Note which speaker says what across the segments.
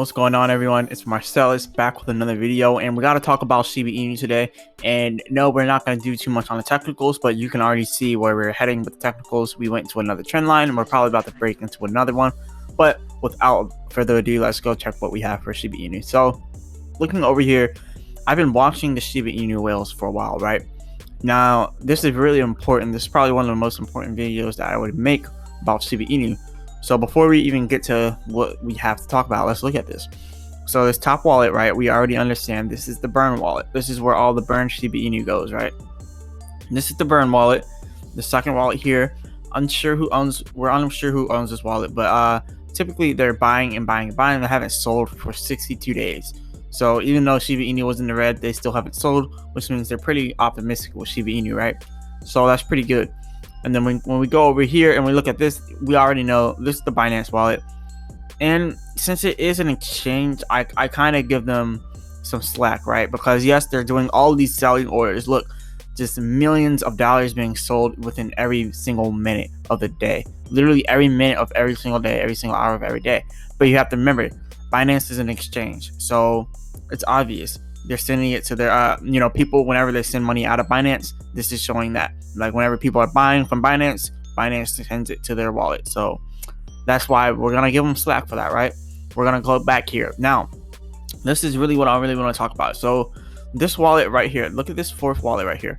Speaker 1: What's going on, everyone? It's Marsellis back with another video, and we got to talk about Shiba Inu today. And no, we're not going to do too much on the technicals, but you can already see where we're heading with the technicals. We went to another trend line, and we're probably about to break into another one. But without further ado, let's go check what we have for Shiba Inu. So, looking over here, I've been watching the Shiba Inu whales for a while, right? Now, this is really important. This is probably one of the most important videos that I would make about Shiba Inu. So before we even get to what we have to talk about, let's look at this. So this top wallet, right, we already understand this is the burn wallet. This is where all the burn Shiba Inu goes, right? This is the burn wallet. The second wallet here, we're unsure who owns this wallet, but typically they're buying and buying and buying. They haven't sold for 62 days. So even though Shiba Inu was in the red, they still haven't sold, which means they're pretty optimistic with Shiba Inu, right? So that's pretty good. And then when we go over here and we look at this, we already know this is the Binance wallet. And since it is an exchange, I kind of give them some slack, right? Because yes, they're doing all these selling orders. Look, just millions of dollars being sold within every single minute of the day. Literally every minute of every single day, every single hour of every day. But you have to remember, Binance is an exchange. So it's obvious. They're sending it to their, people, whenever they send money out of Binance, this is showing that. Like, whenever people are buying from Binance, Binance sends it to their wallet. So that's why we're going to give them slack for that, right? We're going to go back here. Now, this is really what I really want to talk about. So this wallet right here, look at this fourth wallet right here.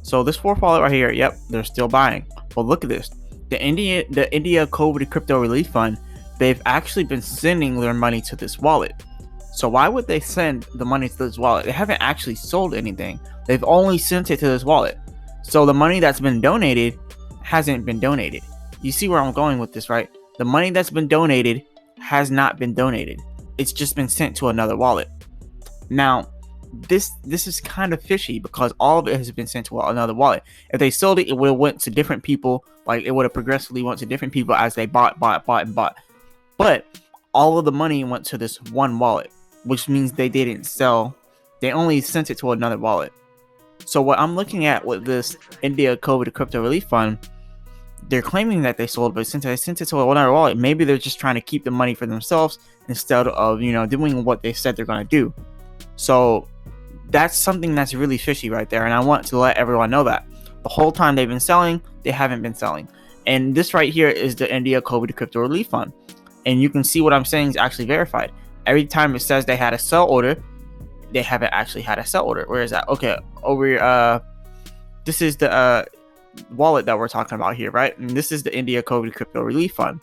Speaker 1: So this fourth wallet right here, yep, they're still buying. But look at this. The India COVID Crypto Relief Fund, they've actually been sending their money to this wallet. So why would they send the money to this wallet? They haven't actually sold anything. They've only sent it to this wallet. So the money that's been donated hasn't been donated. You see where I'm going with this, right? The money that's been donated has not been donated. It's just been sent to another wallet. Now, this is kind of fishy because all of it has been sent to another wallet. If they sold it, it would have went to different people. Like, it would have progressively went to different people as they bought. But all of the money went to this one wallet, which means they didn't sell. They only sent it to another wallet. So what I'm looking at with this India COVID Crypto Relief Fund, they're claiming that they sold, but since they sent it to another wallet, maybe they're just trying to keep the money for themselves instead of, doing what they said they're going to do. So that's something that's really fishy right there. And I want to let everyone know that the whole time they've been selling, they haven't been selling. And this right here is the India COVID Crypto Relief Fund. And you can see what I'm saying is actually verified. Every time it says they had a sell order, they haven't actually had a sell order. Where is that? Okay, over here, this is the wallet that we're talking about here, right? And this is the India COVID Crypto Relief Fund.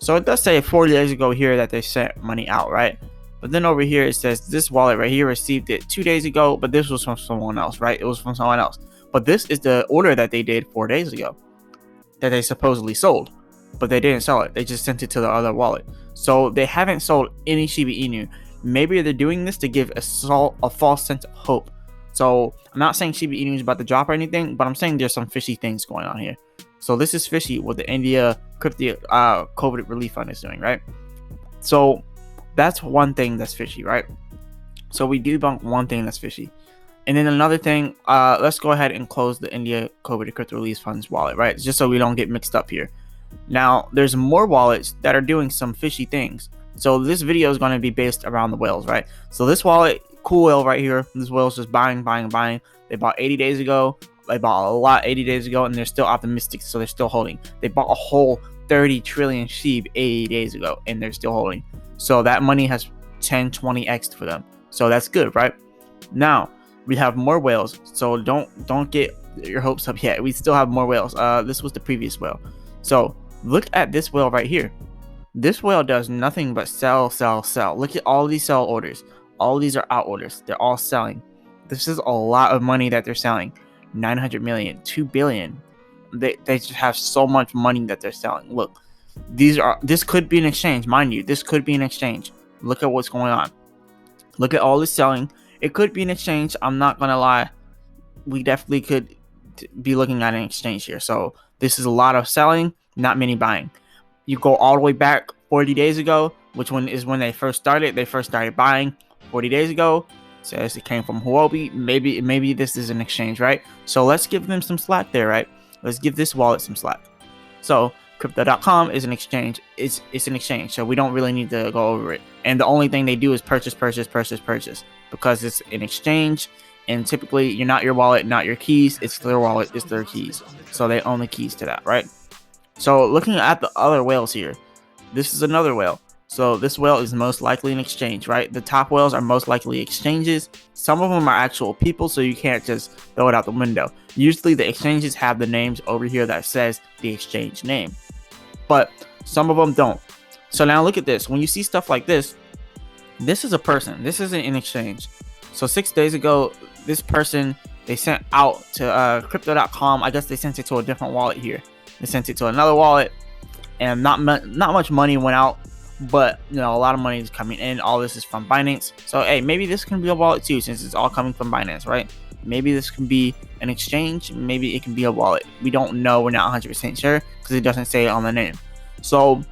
Speaker 1: So it does say 4 days ago here that they sent money out, right? But then over here it says this wallet right here received it 2 days ago, but this was from someone else, right? It was from someone else. But this is the order that they did 4 days ago that they supposedly sold, but they didn't sell it. They just sent it to the other wallet. So they haven't sold any Shiba Inu. Maybe they're doing this to give a false sense of hope. So I'm not saying Shiba Inu is about to drop or anything, but I'm saying there's some fishy things going on here. So this is fishy what the India Crypto COVID Relief Fund is doing, right? So that's one thing that's fishy, right? So we debunk one thing that's fishy. And then another thing, let's go ahead and close the India COVID Crypto Relief Fund's wallet, right? Just so we don't get mixed up here. Now, there's more wallets that are doing some fishy things. So this video is going to be based around the whales, right? So this wallet, cool whale right here, this whale's just buying. They bought 80 days ago. They bought a lot 80 days ago, and they're still optimistic, so they're still holding. They bought a whole 30 trillion SHIB 80 days ago, and they're still holding. So that money has 10-20x for them. So that's good, right? Now, we have more whales, so don't get your hopes up yet. We still have more whales. This was the previous whale. So look at this whale right here. This whale does nothing but sell. Look at all these sell orders. All these are out orders. They're all selling. This is a lot of money that they're selling. 900 million, 2 billion. They just have so much money that they're selling. Look, this could be an exchange, mind you. This could be an exchange. Look at what's going on. Look at all this selling. It could be an exchange. I'm not gonna lie. We definitely could be looking at an exchange here. So this is a lot of selling, not many buying. You go all the way back 40 days ago, which one is when they first started. They first started buying 40 days ago. Says it came from Huobi. Maybe this is an exchange, right? So let's give them some slack there, right? Let's give this wallet some slack. So Crypto.com is an exchange. It's an exchange, so we don't really need to go over it. And the only thing they do is purchase because it's an exchange. And typically, you're not your wallet, not your keys. It's their wallet, it's their keys. So they own the keys to that, right? So looking at the other whales here, this is another whale. So this whale is most likely an exchange, right? The top whales are most likely exchanges. Some of them are actual people, so you can't just throw it out the window. Usually the exchanges have the names over here that says the exchange name, but some of them don't. So now look at this. When you see stuff like this, this is a person. This isn't an exchange. So 6 days ago, this person, they sent out to crypto.com. I guess they sent it to a different wallet here. They sent it to another wallet, and not much money went out, but you know, a lot of money is coming in. All this is from Binance. So hey, maybe this can be a wallet too, since it's all coming from Binance, right? Maybe this can be an exchange. Maybe it can be a wallet. We don't know. We're not 100% sure because it doesn't say it on the name. So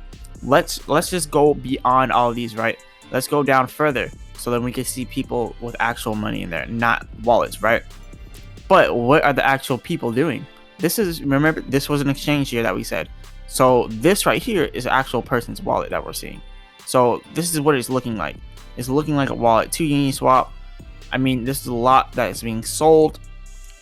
Speaker 1: let's just go beyond all of these, right? Let's go down further so then we can see people with actual money in there, not wallets, right? But what are the actual people doing? Remember, this was an exchange here that we said. So this right here is an actual person's wallet that we're seeing. So this is what it's looking like. It's looking like a wallet. 2Uniswap. I mean, this is a lot that is being sold,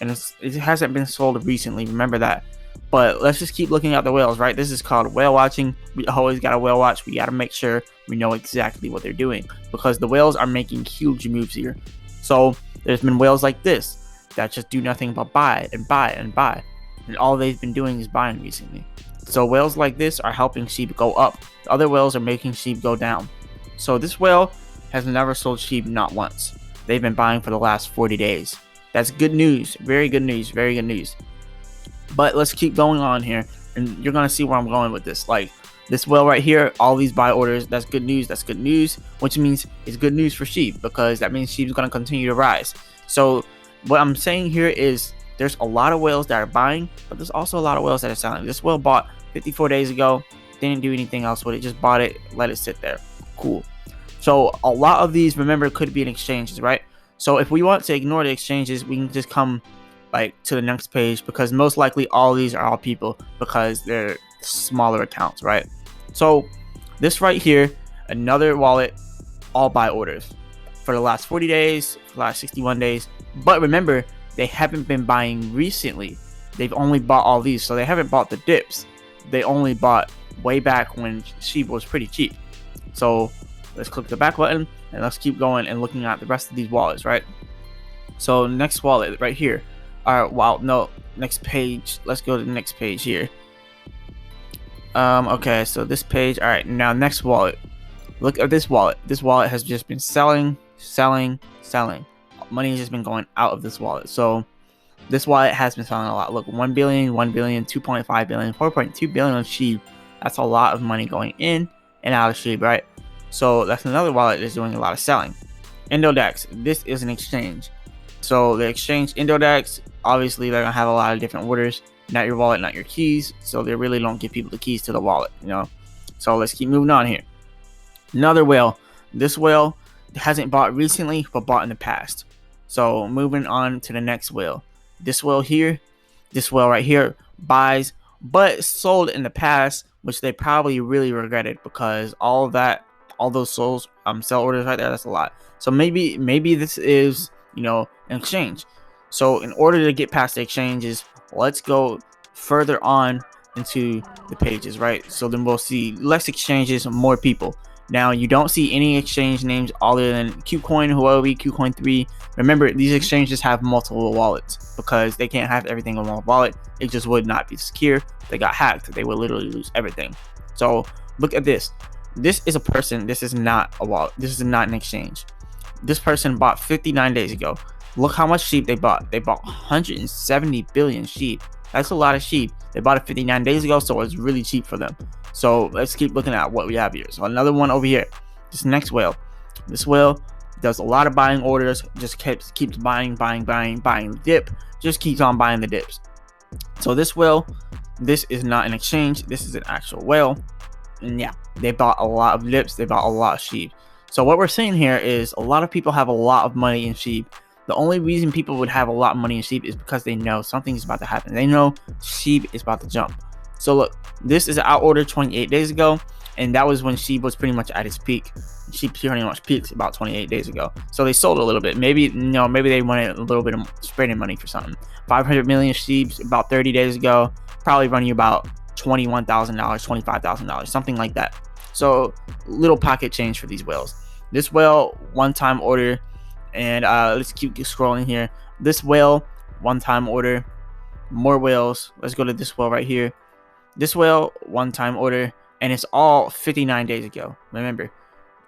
Speaker 1: and it hasn't been sold recently. Remember that. But let's just keep looking at the whales, right? This is called whale watching. We always got to whale watch. We got to make sure we know exactly what they're doing, because the whales are making huge moves here. So there's been whales like this that just do nothing but buy and buy and buy, and all they've been doing is buying recently. So whales like this are helping SHIB go up. The other whales are making SHIB go down. So this whale has never sold SHIB, not once. They've been buying for the last 40 days. That's good news. Very good news. Very good news. But let's keep going on here, and you're gonna see where I'm going with this. Like this whale right here, all these buy orders. That's good news. That's good news, which means it's good news for SHIB, because that means SHIB is gonna continue to rise. So what I'm saying here is there's a lot of whales that are buying, but there's also a lot of whales that are selling. This whale bought 54 days ago, didn't do anything else with it, just bought it, let it sit there. Cool. So a lot of these, remember, could be in exchanges, right? So if we want to ignore the exchanges, we can just come like to the next page, because most likely all these are all people, because they're smaller accounts, right? So this right here, another wallet, all buy orders for the last 40 days, for the last 61 days. But remember, they haven't been buying recently. They've only bought all these, so they haven't bought the dips. They only bought way back when SHIB was pretty cheap. So let's click the back button and let's keep going and looking at the rest of these wallets, right? So next wallet right here. Next page. Let's go to the next page here. Okay, so this page. All right, now next wallet. Look at this wallet. This wallet has just been selling. Money has just been going out of this wallet. So this wallet has been selling a lot. Look, 1 billion, 1 billion, 2.5 billion, 4.2 billion of SHIB. That's a lot of money going in and out of SHIB, right? So that's another wallet that's doing a lot of selling. Indodex. This is an exchange. So the exchange Indodex, obviously they're gonna have a lot of different orders. Not your wallet, not your keys. So they really don't give people the keys to the wallet, you know. So let's keep moving on here. Another whale. This whale hasn't bought recently, but bought in the past. So moving on to the next whale. This whale here, this whale right here buys, but sold in the past, which they probably really regretted, because all those sell orders right there, that's a lot. So maybe this is, you know, an exchange. So in order to get past the exchanges, let's go further on into the pages, right? So then we'll see less exchanges, more people. Now you don't see any exchange names other than KuCoin, Huobi, KuCoin 3. Remember, these exchanges have multiple wallets because they can't have everything in one wallet. It just would not be secure. If they got hacked, they would literally lose everything. So look at this. This is a person. This is not a wallet. This is not an exchange. This person bought 59 days ago. Look how much SHIB they bought. They bought 170 billion SHIB. That's a lot of SHIB. They bought it 59 days ago, so it's really cheap for them. So let's keep looking at what we have here. So another one over here. This next whale. This whale does a lot of buying orders. Just keeps buying the dip. Just keeps on buying the dips. So this whale, this is not an exchange. This is an actual whale. And yeah, they bought a lot of dips. They bought a lot of SHIB. So what we're seeing here is a lot of people have a lot of money in SHIB. The only reason people would have a lot of money in SHIB is because they know something is about to happen. They know SHIB is about to jump. So look, this is an out order 28 days ago, and that was when Shiba was pretty much at its peak. Shiba pretty much peaked about 28 days ago. So they sold a little bit. Maybe maybe they wanted a little bit of spreading money for something. 500 million Shiba about 30 days ago, probably running you about $21,000, $25,000, something like that. So little pocket change for these whales. This whale, one-time order, and let's keep scrolling here. This whale, one-time order. More whales. Let's go to this whale right here. This whale, one-time order, and it's all 59 days ago. Remember,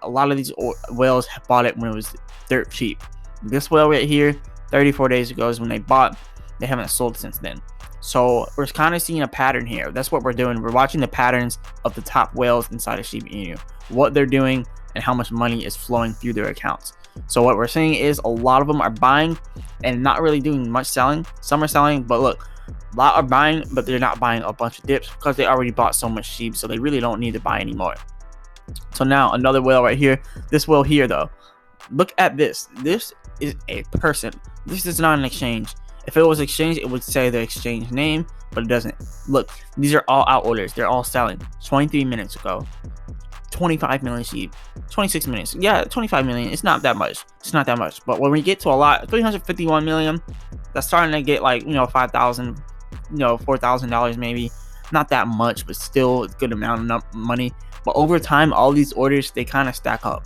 Speaker 1: a lot of these whales bought it when it was dirt cheap. This whale right here, 34 days ago is when they bought. They haven't sold since then. So we're kind of seeing a pattern here. That's what we're doing. We're watching the patterns of the top whales inside of Shiba Inu, what they're doing, and how much money is flowing through their accounts. So what we're seeing is a lot of them are buying and not really doing much selling. Some are selling, but look, a lot are buying, but they're not buying a bunch of dips because they already bought so much Shiba, so they really don't need to buy anymore. So now another whale right here. This whale here though, look at this. This is a person. This is not an exchange. If it was exchange, it would say the exchange name, but it doesn't. Look, these are all out orders. They're all selling. 23 minutes ago, 25 million Shiba. 26 minutes. Yeah, 25 million. It's not that much. It's not that much. But when we get to a lot, 351 million, that's starting to get like, $5,000, $4,000 maybe. Not that much, but still a good amount of money. But over time, all these orders, they kind of stack up.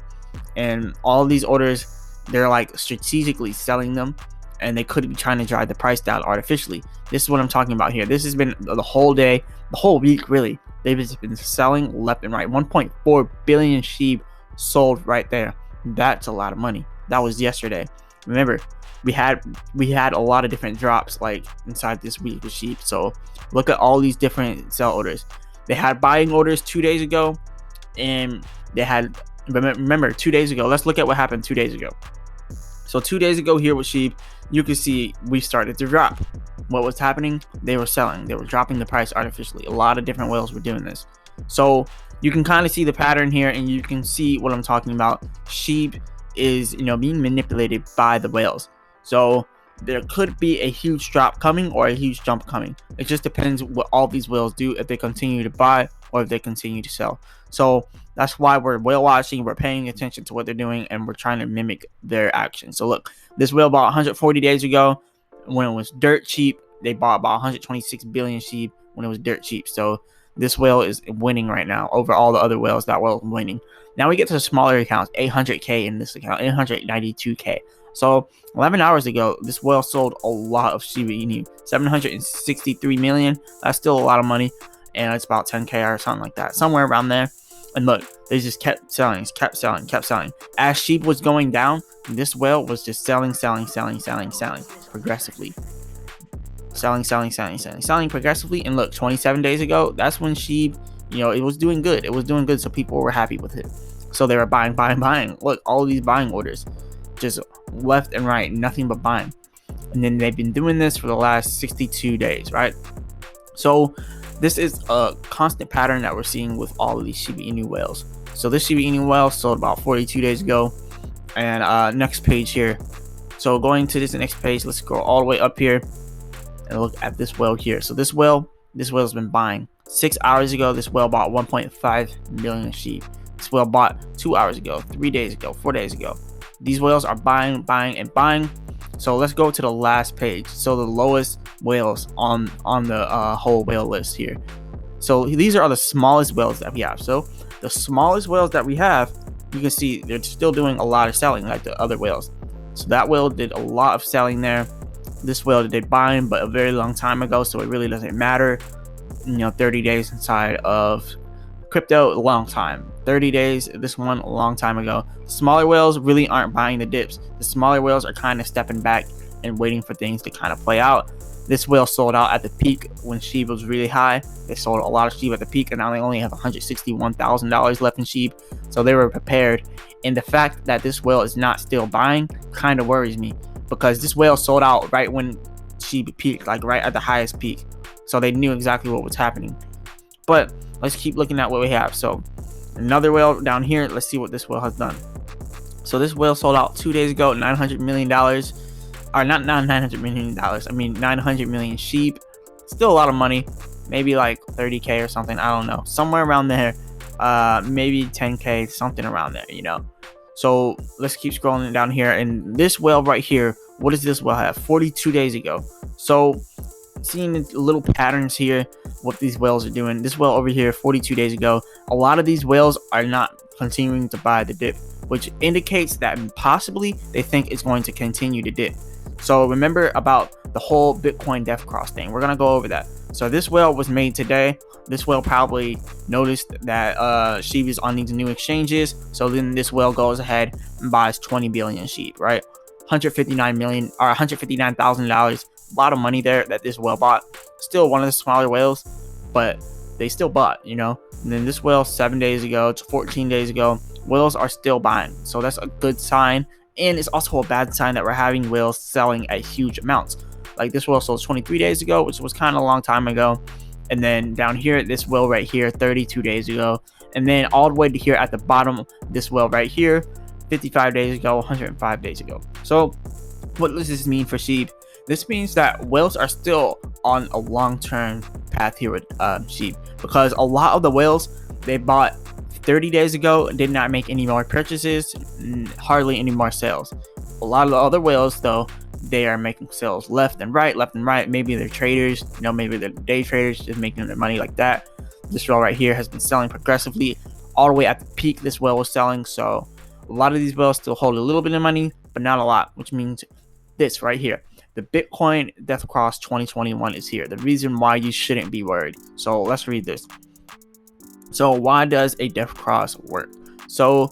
Speaker 1: And all these orders, they're like strategically selling them. And they could be trying to drive the price down artificially. This is what I'm talking about here. This has been the whole day, the whole week really. They've just been selling left and right. 1.4 billion Shiba sold right there. That's a lot of money. That was yesterday. Remember, we had a lot of different drops like inside this week with Shiba. So look at all these different sell orders. They had buying orders 2 days ago, and they had, remember 2 days ago. Let's look at what happened 2 days ago. So 2 days ago here with Shiba, you can see we started to drop. What was happening? They were selling. They were dropping the price artificially. A lot of different whales were doing this. So you can kind of see the pattern here, and you can see what I'm talking about. Shiba is, being manipulated by the whales. So there could be a huge drop coming or a huge jump coming. It just depends what all these whales do, if they continue to buy or if they continue to sell. So that's why we're whale watching, we're paying attention to what they're doing, and we're trying to mimic their actions. So look, this whale bought 140 days ago when it was dirt cheap. They bought about 126 billion Shiba when it was dirt cheap. So this whale is winning right now over all the other whales. That whale is winning. Now we get to the smaller accounts. 800k in this account, 892k. So 11 hours ago, this whale sold a lot of Shiba Inu, 763 million. That's still a lot of money, and it's about 10k or something like that, somewhere around there. And look, they just kept selling. As Shiba was going down, this whale was just selling progressively. Selling progressively. And look, 27 days ago, that's when Shiba, it was doing good. It was doing good, so people were happy with it. So they were buying. Look, all these buying orders, just left and right, nothing but buying. And then they've been doing this for the last 62 days, right? So this is a constant pattern that we're seeing with all of these Shiba Inu whales. So this Shiba Inu whale sold about 42 days ago. And next page here. So going to this next page, let's go all the way up here and look at this whale here. So this whale's been buying. 6 hours ago, this whale bought 1.5 million Shiba. This whale bought 2 hours ago, 3 days ago, 4 days ago. These whales are buying. So let's go to the last page. So the lowest whales on the whole whale list here. So these are the smallest whales that we have. So the smallest whales that we have, you can see they're still doing a lot of selling like the other whales. So that whale did a lot of selling there. This whale did buying, but a very long time ago, so it really doesn't matter. 30 days inside of crypto, a long time. 30 days, this one a long time ago. Smaller whales really aren't buying the dips. The smaller whales are kind of stepping back and waiting for things to kind of play out. This whale sold out at the peak when Shiba was really high. They sold a lot of Shiba at the peak, and now they only have $161,000 left in Shiba. So they were prepared. And the fact that this whale is not still buying kind of worries me, because this whale sold out right when Shiba peaked, like right at the highest peak. So they knew exactly what was happening. But let's keep looking at what we have. So another whale down here. Let's see what this whale has done. So this whale sold out 2 days ago, $900 million. Or not $900 million. I mean 900 million Shiba. Still a lot of money. maybe like 30k or something. I don't know, somewhere around there. Maybe 10k, something around there, you know. So let's keep scrolling down here, and this whale right here, what does this whale have? 42 days ago. So seeing the little patterns here, what these whales are doing. This whale over here 42 days ago, a lot of these whales are not continuing to buy the dip, which indicates that possibly they think it's going to continue to dip. So remember about the whole Bitcoin death cross thing. We're gonna go over that. So this whale was made today. This whale probably noticed that Shiba's on these new exchanges, so then this whale goes ahead and buys 20 billion SHIB, right? 159 million or $159,000. A lot of money there that this whale bought. Still one of the smaller whales, but they still bought, you know. And then this whale 7 days ago to 14 days ago, whales are still buying, so that's a good sign. And it's also a bad sign that we're having whales selling at huge amounts. Like this whale sold 23 days ago, which was kind of a long time ago. And then down here, this whale right here, 32 days ago. And then all the way to here at the bottom, this whale right here, 55 days ago, 105 days ago. So what does this mean for SHIB? This means that whales are still on a long-term path here with SHIB, because a lot of the whales they bought 30 days ago did not make any more purchases, hardly any more sales. A lot of the other whales though, they are making sales left and right. Maybe they're traders, you know, maybe they're day traders just making their money like that. This whale right here has been selling progressively all the way at the peak. This whale was selling, so a lot of these whales still hold a little bit of money, but not a lot, which means this right here, the Bitcoin Death Cross 2021 is here. The reason why you shouldn't be worried. So let's read this. So why does a death cross work? So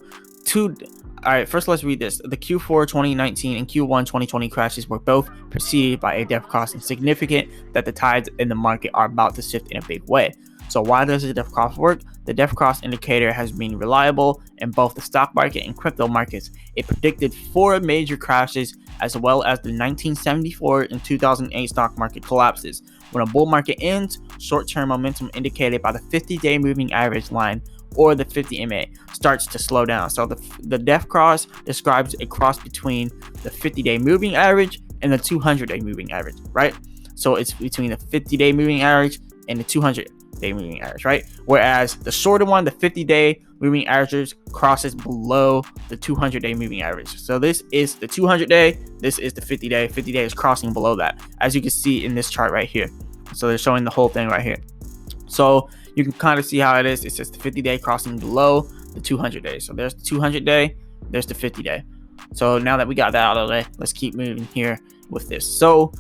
Speaker 1: all right, first let's read this. The Q4 2019 and Q1 2020 crashes were both preceded by a death cross, and significant that the tides in the market are about to shift in a big way. So why does the death cross work? The death cross indicator has been reliable in both the stock market and crypto markets. It predicted 4 major crashes, as well as the 1974 and 2008 stock market collapses. When a bull market ends, short-term momentum indicated by the 50-day moving average line or the 50 MA starts to slow down. So the death cross describes a cross between the 50-day moving average and the 200-day moving average, right? So it's between the 50-day moving average and the 200-day moving average, right? Whereas the shorter one, the 50-day moving average, crosses below the 200-day moving average. So this is the 200-day, this is the 50-day. 50-day is crossing below that, as you can see in this chart right here. So they're showing the whole thing right here. So you can kind of see how it is. It's just the 50-day crossing below the 200-day. So there's the 200-day, there's the 50-day. So now that we got that out of the way, let's keep moving here with this. So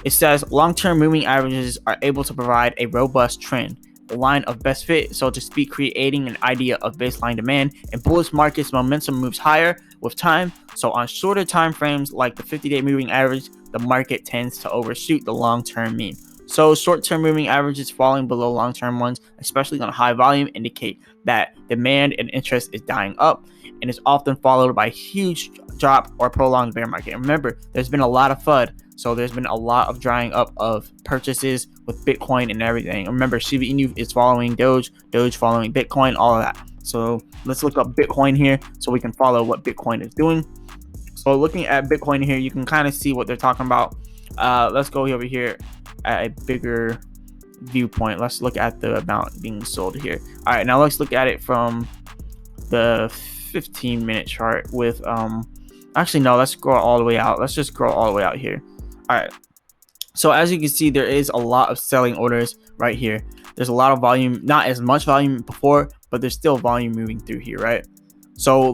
Speaker 1: it says long-term moving averages are able to provide a robust trend, a line of best fit, so to speak, creating an idea of baseline demand. In bullish markets, momentum moves higher with time. So on shorter time frames like the 50-day moving average, the market tends to overshoot the long-term mean. So short-term moving averages falling below long-term ones, especially on high volume, indicate that demand and interest is dying up, and is often followed by a huge drop or prolonged bear market. And remember, there's been a lot of FUD, so there's been a lot of drying up of purchases with Bitcoin and everything. Remember, Shiba Inu is following Doge following Bitcoin, all of that. So let's look up Bitcoin here so we can follow what Bitcoin is doing. So looking at Bitcoin here, you can kind of see what they're talking about. Let's go over here at a bigger viewpoint. Let's look at the amount being sold here. All right, now let's look at it from the 15-minute chart with actually no, let's scroll all the way out. Let's just scroll all the way out here. All right, so as you can see, there is a lot of selling orders right here. There's a lot of volume, not as much volume before, but there's still volume moving through here, right? So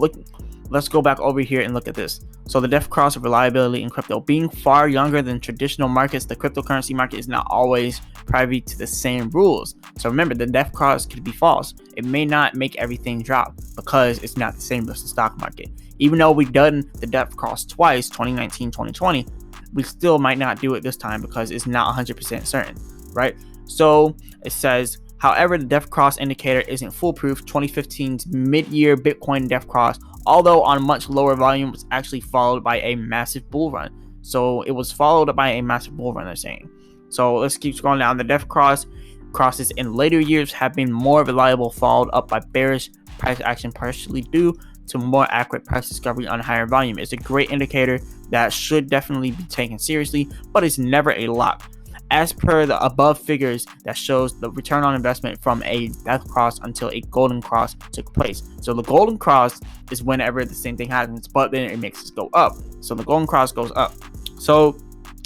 Speaker 1: let's go back over here and look at this. So the death cross of reliability in crypto. Being far younger than traditional markets, the cryptocurrency market is not always privy to the same rules. So remember, the death cross could be false. It may not make everything drop because it's not the same as the stock market. Even though we've done the death cross twice, 2019, 2020, we still might not do it this time because it's not 100% certain, right? So it says, however, the death cross indicator isn't foolproof. 2015's mid-year Bitcoin death cross, although on much lower volume, was actually followed by a massive bull run. So it was followed by a massive bull run, they're saying. So let's keep scrolling down. The death crosses in later years have been more reliable, followed up by bearish price action, partially due to more accurate price discovery on higher volume. It's a great indicator that should definitely be taken seriously, but it's never a lock. as per the above figures that shows the return on investment from a death cross until a golden cross took place. So the golden cross is whenever the same thing happens, but then it makes it go up. So the golden cross goes up. So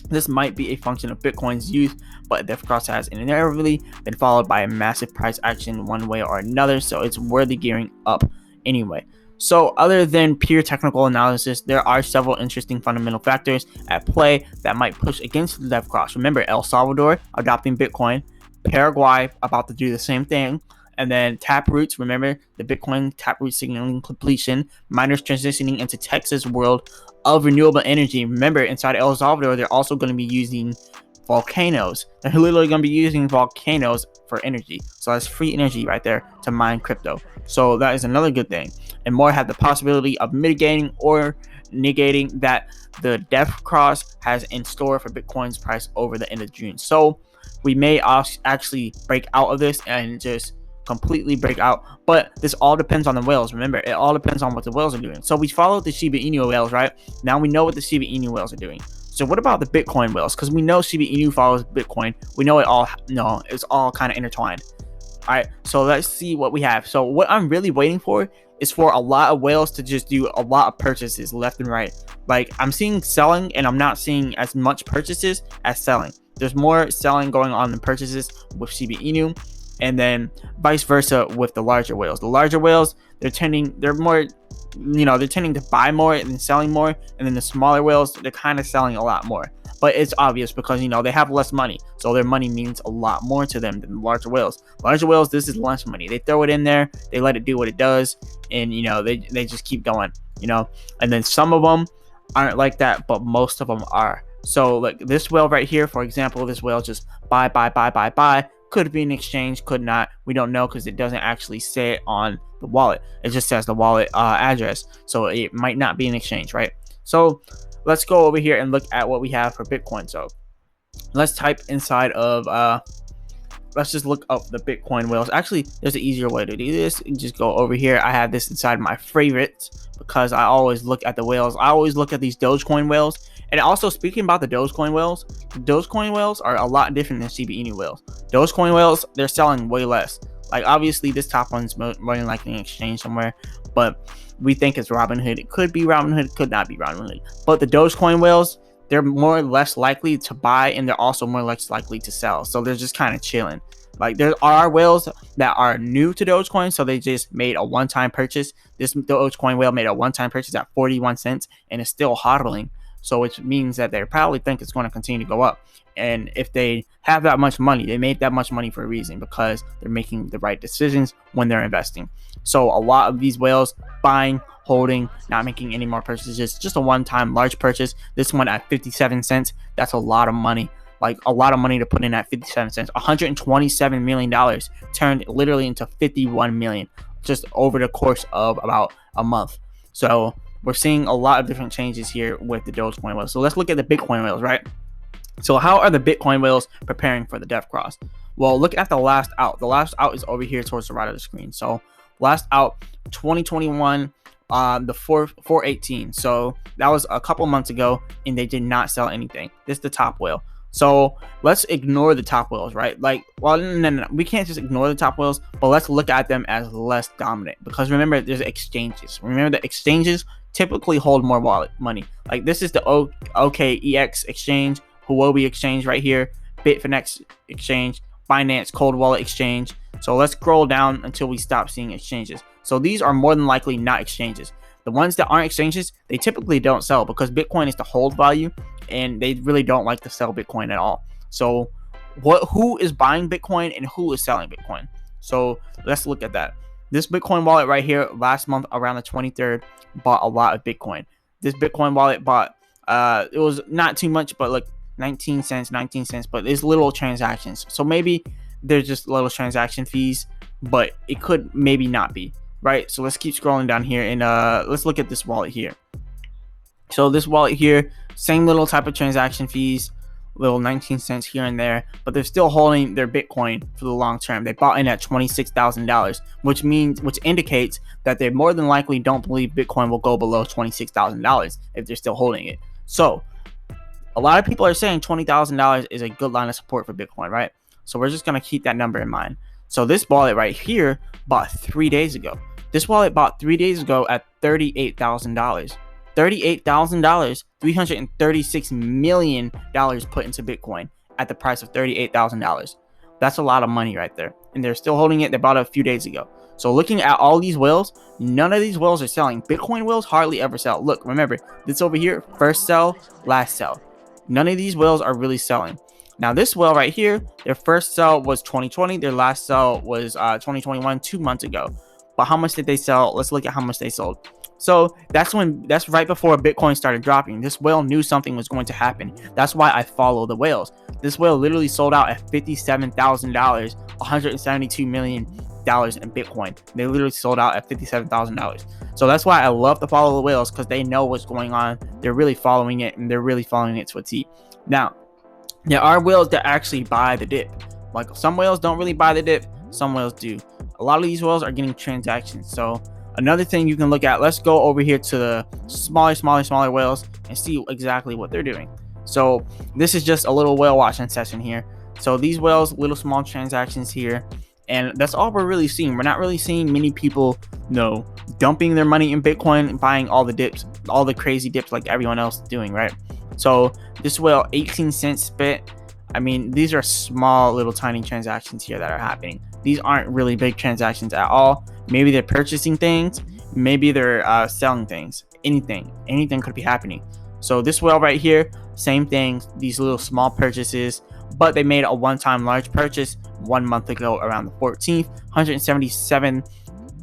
Speaker 1: this might be a function of Bitcoin's youth, but death cross has inevitably been followed by a massive price action one way or another, so it's worthy gearing up anyway. So other than pure technical analysis, there are several interesting fundamental factors at play that might push against the death cross. Remember, El Salvador adopting Bitcoin, Paraguay about to do the same thing, and then Taproots, remember the Bitcoin Taproot signaling completion, miners transitioning into Texas world of renewable energy. Remember, inside El Salvador, they're also going to be using volcanoes. They're literally going to be using volcanoes for energy. So that's free energy right there to mine crypto. So that is another good thing. And more have the possibility of mitigating or negating that the death cross has in store for Bitcoin's price over the end of June. So we may actually break out of this and just completely break out, but this all depends on the whales. Remember, it all depends on what the whales are doing. So we followed the Shiba Inu whales, right? Now we know what the Shiba Inu whales are doing. So what about the Bitcoin whales? Because we know Shiba Inu follows Bitcoin. We know it all. No, it's all kind of intertwined. All right, so let's see what we have. So what I'm really waiting for is for a lot of whales to just do a lot of purchases left and right. Like, I'm seeing selling and I'm not seeing as much purchases as selling. There's more selling going on than purchases with Shiba Inu, and then vice versa with the larger whales. The larger whales, they're tending to buy more than selling more, and then the smaller whales, they're kind of selling a lot more. But it's obvious because they have less money, so their money means a lot more to them than the larger whales. Larger whales, this is less money. They throw it in there, they let it do what it does, and they just keep going. And then some of them aren't like that, but most of them are. So like this whale right here, for example, this whale just buy. Could be an exchange, could not. We don't know because it doesn't actually say it on the wallet. It just says the wallet address, so it might not be an exchange, right? So let's go over here and look at what we have for Bitcoin. So let's type inside of let's just look up the Bitcoin whales. Actually, there's an easier way to do this. You just go over here. I have this inside my favorites because I always look at the whales. I always look at these Dogecoin whales. And also, speaking about the Dogecoin whales are a lot different than Shiba Inu whales. Dogecoin whales, they're selling way less. Like, obviously, this top one's more than likely an exchange somewhere, but we think it's Robinhood. It could be Robinhood, it could not be Robinhood. But the Dogecoin whales, they're more or less likely to buy, and they're also more or less likely to sell. So they're just kind of chilling. Like, there are whales that are new to Dogecoin, so they just made a one-time purchase. This Dogecoin whale made a one-time purchase at 41 cents, and it's still hodling. So which means that they probably think it's going to continue to go up. And if they have that much money, they made that much money for a reason, because they're making the right decisions when they're investing. So a lot of these whales buying, holding, not making any more purchases, just a one-time large purchase. This one at 57 cents, that's a lot of money. Like, a lot of money to put in at 57 cents. $127 million turned literally into 51 million just over the course of about a month. So we're seeing a lot of different changes here with the Dogecoin whales. So let's look at the Bitcoin whales, right? So how are the Bitcoin whales preparing for the death cross? Well, look at the last out. The last out is over here towards the right of the screen. So last out, 2021, the 418. So that was a couple months ago, and they did not sell anything. This is the top whale. So let's ignore the top whales, right? Like, well, no. We can't just ignore the top whales, but let's look at them as less dominant, because remember, there's exchanges. Remember, the exchanges typically hold more wallet money. Like, this is the OKEX exchange, Huobi exchange right here, Bitfinex exchange, Binance Cold Wallet exchange. So let's scroll down until we stop seeing exchanges. So these are more than likely not exchanges. The ones that aren't exchanges, they typically don't sell, because Bitcoin is the hold value, and they really don't like to sell Bitcoin at all. So who is buying Bitcoin and who is selling Bitcoin? So let's look at that. This Bitcoin wallet right here, last month around the 23rd, bought a lot of Bitcoin. This Bitcoin wallet bought, it was not too much, but like 19 cents, but there's little transactions. So maybe there's just little transaction fees, but it could maybe not be, right? So let's keep scrolling down here, and let's look at this wallet here. So this wallet here, same little type of transaction fees, little 19 cents here and there, but they're still holding their Bitcoin for the long term. They bought in at $26,000, which indicates that they more than likely don't believe Bitcoin will go below $26,000 if they're still holding it. So A lot of people are saying $20,000 is a good line of support for Bitcoin, right? So we're just going to keep that number in mind. So this wallet right here bought 3 days ago. This wallet bought 3 days ago at $38,000. $38,000, $336 million put into Bitcoin at the price of $38,000. That's a lot of money right there. And they're still holding it. They bought it a few days ago. So looking at all these whales, none of these whales are selling. Bitcoin whales hardly ever sell. Look, remember, this over here, first sell, last sell. None of these whales are really selling. Now this whale right here, their first sell was 2020. Their last sell was 2021, 2 months ago. But how much did they sell? Let's look at how much they sold. So that's right before Bitcoin started dropping. This whale knew something was going to happen. That's why I follow the whales. This whale literally sold out at $57,000, $172 million in Bitcoin. They literally sold out at $57,000. So that's why I love to follow the whales, because they know what's going on. They're really following it, and they're really following it to a T. Now, there are whales that actually buy the dip. Like, some whales don't really buy the dip, some whales do. A lot of these whales are getting transactions. So another thing you can look at, let's go over here to the smaller whales and see exactly what they're doing. So this is just a little whale watching session here. So these whales, little small transactions here, and that's all we're really seeing. We're not really seeing many people, dumping their money in Bitcoin and buying all the dips, all the crazy dips like everyone else is doing, right? So this whale, 18 cents spit. I mean, these are small, little tiny transactions here that are happening. These aren't really big transactions at all. Maybe they're purchasing things, maybe they're selling things. Anything could be happening. So this whale right here, same thing, these little small purchases, but they made a one-time large purchase 1 month ago around the 14th, $177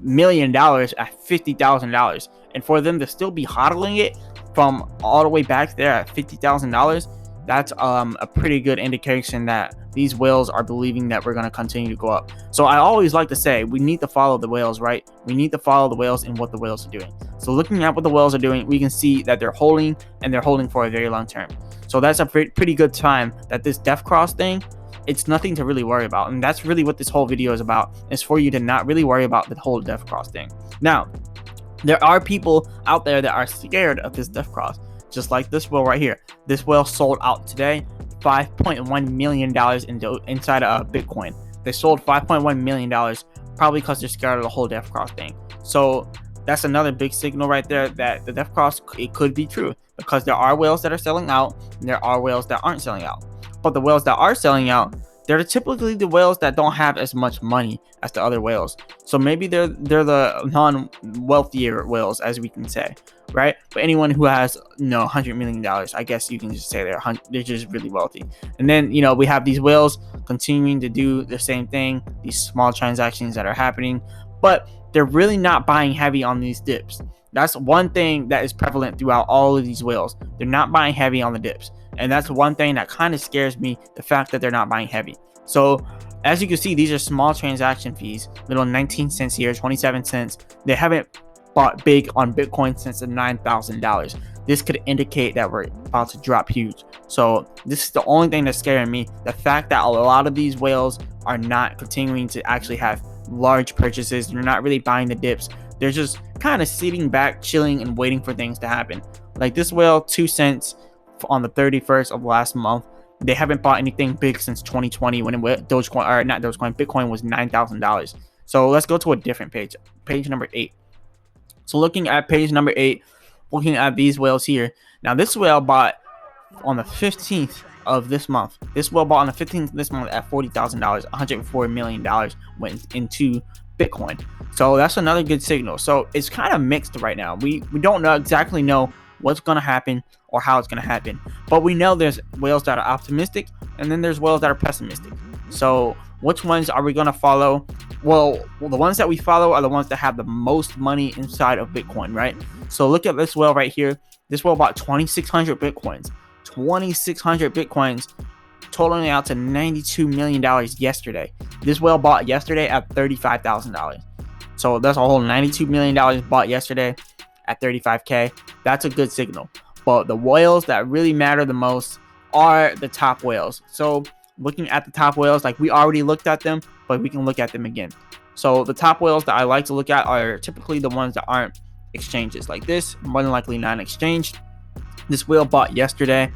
Speaker 1: million at $50,000. And for them to still be hodling it from all the way back there at $50,000, that's a pretty good indication that these whales are believing that we're going to continue to go up. So I always like to say, we need to follow the whales, right? We need to follow the whales and what the whales are doing. So looking at what the whales are doing, we can see that they're holding, and they're holding for a very long term. So that's a pretty good time that this death cross thing, it's nothing to really worry about. And that's really what this whole video is about, is for you to not really worry about the whole death cross thing. Now, there are people out there that are scared of this death cross, just like this whale right here. This whale sold out today, $5.1 million inside of Bitcoin. They sold $5.1 million, probably because they're scared of the whole death cross thing. So that's another big signal right there that the death cross, it could be true, because there are whales that are selling out, and there are whales that aren't selling out. But the whales that are selling out, they're typically the whales that don't have as much money as the other whales. So maybe they're the non-wealthier whales, as we can say, right? But anyone who has $100 million, I guess you can just say they're just really wealthy. And then we have these whales continuing to do the same thing, these small transactions that are happening, but they're really not buying heavy on these dips. That's one thing that is prevalent throughout all of these whales. They're not buying heavy on the dips. And that's one thing that kind of scares me, the fact that they're not buying heavy. So as you can see, these are small transaction fees, little 19 cents here, 27 cents. They haven't bought big on Bitcoin since the $9,000. This could indicate that we're about to drop huge. So this is the only thing that's scaring me. The fact that a lot of these whales are not continuing to actually have large purchases. They're not really buying the dips. They're just kind of sitting back, chilling, and waiting for things to happen. Like this whale, 2 cents on the 31st of last month. They haven't bought anything big since 2020 when Bitcoin was $9,000. So let's go to a different page number 8. So looking at page number 8, looking at these whales here. Now this whale bought on the 15th of this month. This whale bought on the 15th of this month at $40,000. $104 million went into Bitcoin. So that's another good signal. So it's kind of mixed right now. We don't exactly know what's going to happen or how it's going to happen, but we know there's whales that are optimistic, and then there's whales that are pessimistic. So which ones are we going to follow? Well, the ones that we follow are the ones that have the most money inside of Bitcoin, right? So look at this whale right here. This whale bought 2,600 Bitcoins. 2,600 Bitcoins, totaling out to $92 million yesterday. This whale bought yesterday at $35,000. So that's a whole $92 million bought yesterday at 35K. That's a good signal. But the whales that really matter the most are the top whales. So looking at the top whales, like we already looked at them, but we can look at them again. So the top whales that I like to look at are typically the ones that aren't exchanges. Like this, more than likely non-exchanged. This whale bought yesterday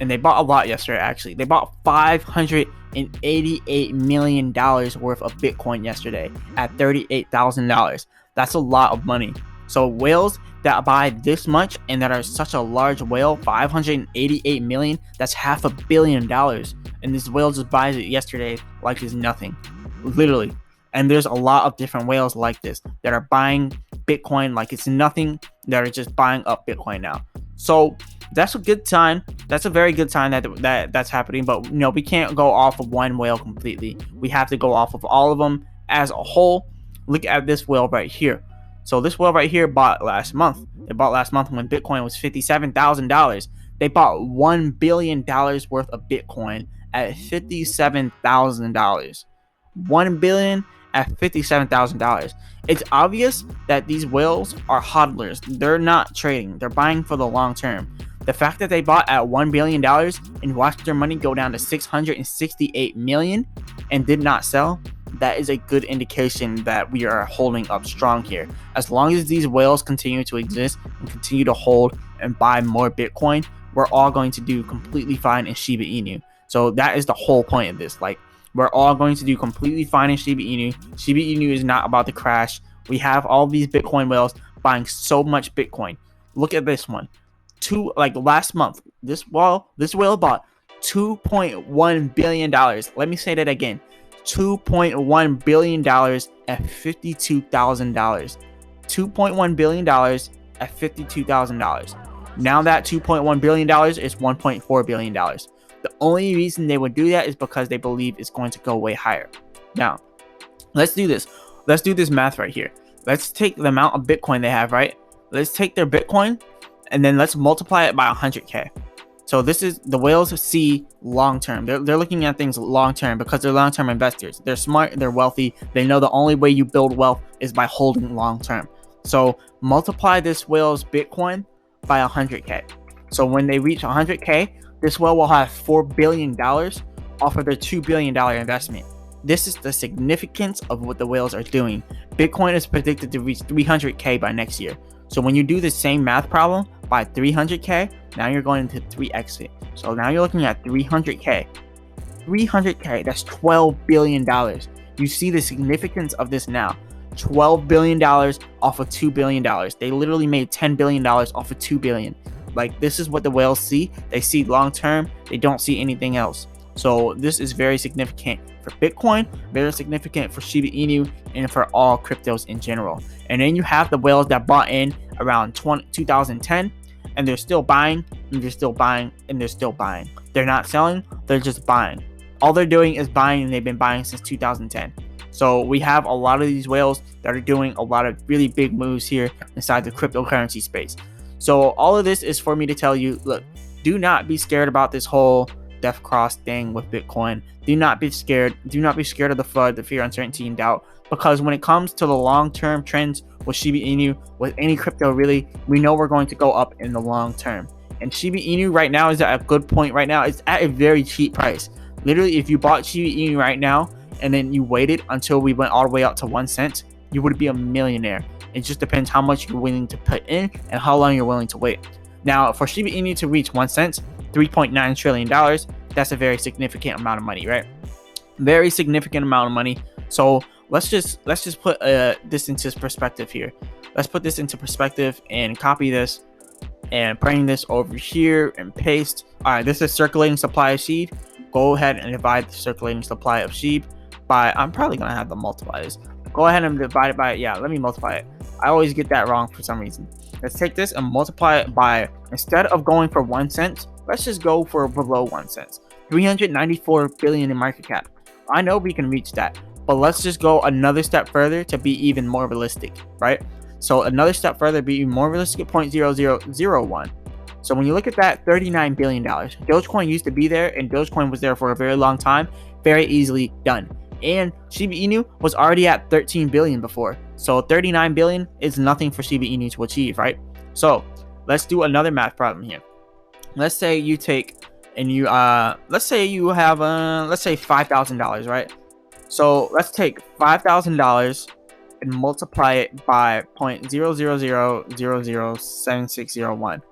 Speaker 1: and they bought a lot yesterday. Actually, they bought $588 million worth of Bitcoin yesterday at $38,000. That's a lot of money. So whales that buy this much and that are such a large whale, 588 million, that's $500 million. And this whale just buys it yesterday like it's nothing, literally. And there's a lot of different whales like this that are buying Bitcoin like it's nothing, that are just buying up Bitcoin now. So that's a good sign. That's a very good sign that's happening. But we can't go off of one whale completely. We have to go off of all of them as a whole. Look at this whale right here. So this whale right here bought last month. They bought last month when Bitcoin was $57,000. They bought $1 billion worth of Bitcoin at $57,000. $1 billion at $57,000. It's obvious that these whales are hodlers. They're not trading. They're buying for the long term. The fact that they bought at $1 billion and watched their money go down to $668 million and did not sell, that is a good indication that we are holding up strong here. As long as these whales continue to exist and continue to hold and buy more Bitcoin, we're all going to do completely fine in Shiba Inu. So that is the whole point of this. Like, we're all going to do completely fine in Shiba Inu. Shiba Inu is not about to crash. We have all these Bitcoin whales buying so much Bitcoin. Look at this one. Last month, this whale bought $2.1 billion. Let me say that again. $2.1 billion at $52,000. $2.1 billion at $52,000. Now that $2.1 billion is $1.4 billion. The only reason they would do that is because they believe it's going to go way higher. Now, let's do this. Let's do this math right here. Let's take the amount of Bitcoin they have, right? Let's take their Bitcoin and then let's multiply it by 100K. So this is the whales see long term. They're looking at things long term because they're long term investors. They're smart, they're wealthy. They know the only way you build wealth is by holding long term. So multiply this whale's Bitcoin by 100K. So when they reach 100K, this whale will have $4 billion off of their $2 billion investment. This is the significance of what the whales are doing. Bitcoin is predicted to reach 300K by next year. So when you do the same math problem by 300K, now you're going to 3x it. So now you're looking at 300K. 300K, that's $12 billion. You see the significance of this now. $12 billion off of $2 billion. They literally made $10 billion off of $2 billion. Like, this is what the whales see. They see long term. They don't see anything else. So this is very significant for Bitcoin, very significant for Shiba Inu, and for all cryptos in general. And then you have the whales that bought in around 2010, and they're still buying, and they're still buying, and they're still buying. They're not selling, they're just buying. All they're doing is buying, and they've been buying since 2010. So we have a lot of these whales that are doing a lot of really big moves here inside the cryptocurrency space. So all of this is for me to tell you, look, do not be scared about this whole death cross thing with Bitcoin. Do not be scared. Do not be scared of the FUD, the fear, uncertainty, and doubt. Because when it comes to the long-term trends with Shiba Inu, with any crypto really, we know we're going to go up in the long term. And Shiba Inu right now is at a good point right now. It's at a very cheap price. Literally, if you bought Shiba Inu right now and then you waited until we went all the way up to 1 cent, you would be a millionaire. It just depends how much you're willing to put in and how long you're willing to wait. Now, for Shiba Inu to reach 1 cent, $3.9 trillion, that's a very significant amount of money, right? Very significant amount of money. So let's just put this into perspective here. Let's put this into perspective and copy this and bring this over here and paste. All right, this is circulating supply of SHIB. Go ahead and divide the circulating supply of SHIB by, I'm probably gonna have to multiply this. Go ahead and divide it by, let me multiply it. I always get that wrong for some reason. Let's take this and multiply it by, instead of going for 1 cent, let's just go for below 1 cent. 394 billion in market cap. I know we can reach that, but let's just go another step further to be even more realistic, right? So another step further, be even more realistic at 0.0001. So when you look at that, $39 billion. Dogecoin used to be there, and Dogecoin was there for a very long time. Very easily done. And Shiba Inu was already at 13 billion before. So 39 billion is nothing for Shiba Inu to achieve, right? So let's do another math problem here. Let's say you take and you let's say you have let's say $5,000, right? So let's take $5,000 and multiply it by 0.000007601.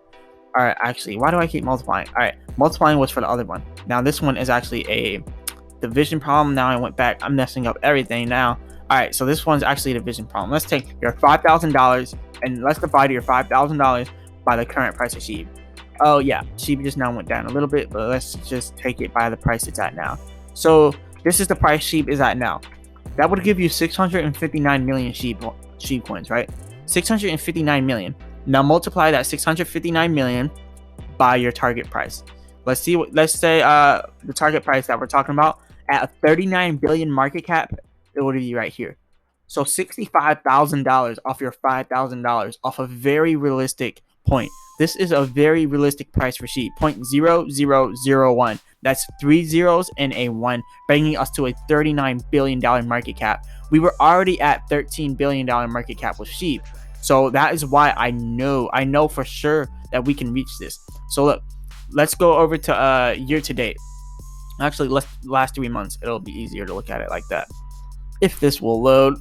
Speaker 1: All right, actually, why do I keep multiplying? All right, multiplying was for the other one. Now this one is actually a division problem. Now I went back. I'm messing up everything now. All right, so this one's actually a division problem. Let's take your $5,000 and let's divide your $5,000 by the current price of SHIB. Oh yeah, SHIB just now went down a little bit, but let's just take it by the price it's at now. So this is the price SHIB is at now. That would give you 659 million SHIB coins, right? 659 million. Now multiply that 659 million by your target price. Let's say the target price that we're talking about at a 39 billion market cap, it would be right here. So $65,000 off your $5,000 off a very realistic point. This is a very realistic price for SHIB, 0.0001. That's 3 zeros and a 1, bringing us to a $39 billion market cap. We were already at $13 billion market cap with SHIB. So that is why I know for sure that we can reach this. So look, let's go over to year to date. Actually, last 3 months. It'll be easier to look at it like that. If this will load.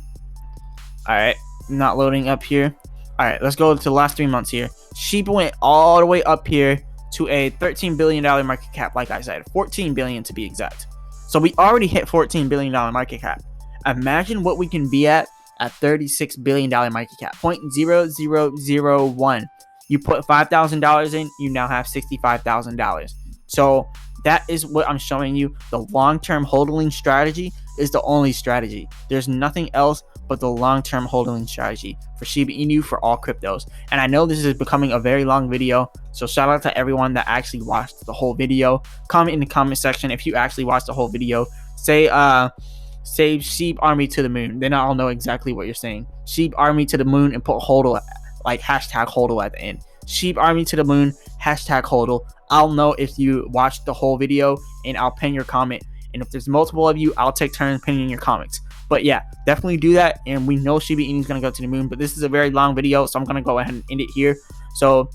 Speaker 1: All right, not loading up here. All right, let's go to the last 3 months here. SHIB went all the way up here to a $13 billion market cap, like I said, 14 billion to be exact. So we already hit $14 billion market cap. Imagine what we can be at $36 billion market cap, 0.0001. You put $5,000 in, you now have $65,000. So that is what I'm showing you. The long-term holding strategy is the only strategy. There's nothing else but the long-term holding strategy for Shiba Inu for all cryptos. And I know this is becoming a very long video, so shout out to everyone that actually watched the whole video. Comment in the comment section if you actually watched the whole video. Say SHIB army to the moon. Then I'll know exactly what you're saying. SHIB army to the moon and put hodl, like hashtag hodl at the end. SHIB army to the moon, hashtag hodl. I'll know if you watched the whole video, and I'll pin your comment. And if there's multiple of you, I'll take turns pinning your comments. But yeah, definitely do that. And we know Shiba Inu is going to go to the moon, but this is a very long video, so I'm going to go ahead and end it here. So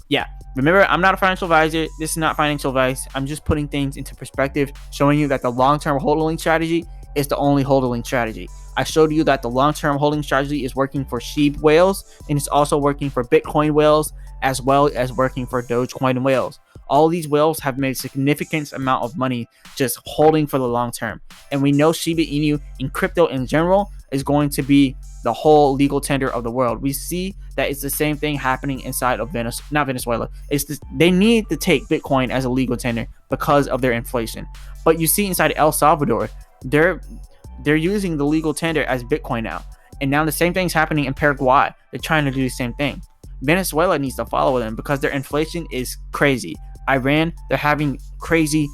Speaker 1: yeah, remember, I'm not a financial advisor. This is not financial advice. I'm just putting things into perspective, showing you that the long-term holding strategy is the only holding strategy. I showed you that the long-term holding strategy is working for SHIB whales, and it's also working for Bitcoin whales, as well as working for Dogecoin whales. All these whales have made a significant amount of money just holding for the long term. And we know Shiba Inu in crypto in general is going to be the whole legal tender of the world. We see that it's the same thing happening inside of Venezuela. They need to take Bitcoin as a legal tender because of their inflation. But you see inside El Salvador, they're using the legal tender as Bitcoin now. And now the same thing's happening in Paraguay. They're trying to do the same thing. Venezuela needs to follow them because their inflation is crazy. Iran, they're having crazy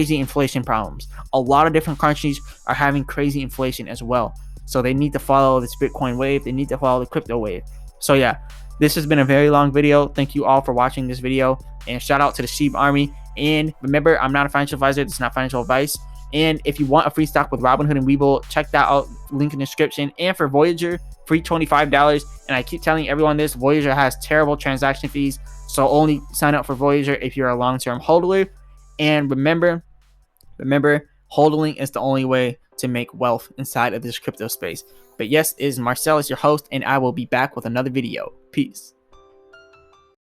Speaker 1: inflation problems. A lot of different countries are having crazy inflation as well. So they need to follow this Bitcoin wave. They need to follow the crypto wave. So yeah, this has been a very long video. Thank you all for watching this video. And shout out to the SHIB army. And remember, I'm not a financial advisor. This is not financial advice. And if you want a free stock with Robinhood and Webull, check that out. Link in the description. And for Voyager, free $25. And I keep telling everyone this, Voyager has terrible transaction fees. So only sign up for Voyager if you're a long-term holder. And remember, holding is the only way to make wealth inside of this crypto space. But yes, it is Marsellis, your host, and I will be back with another video. Peace.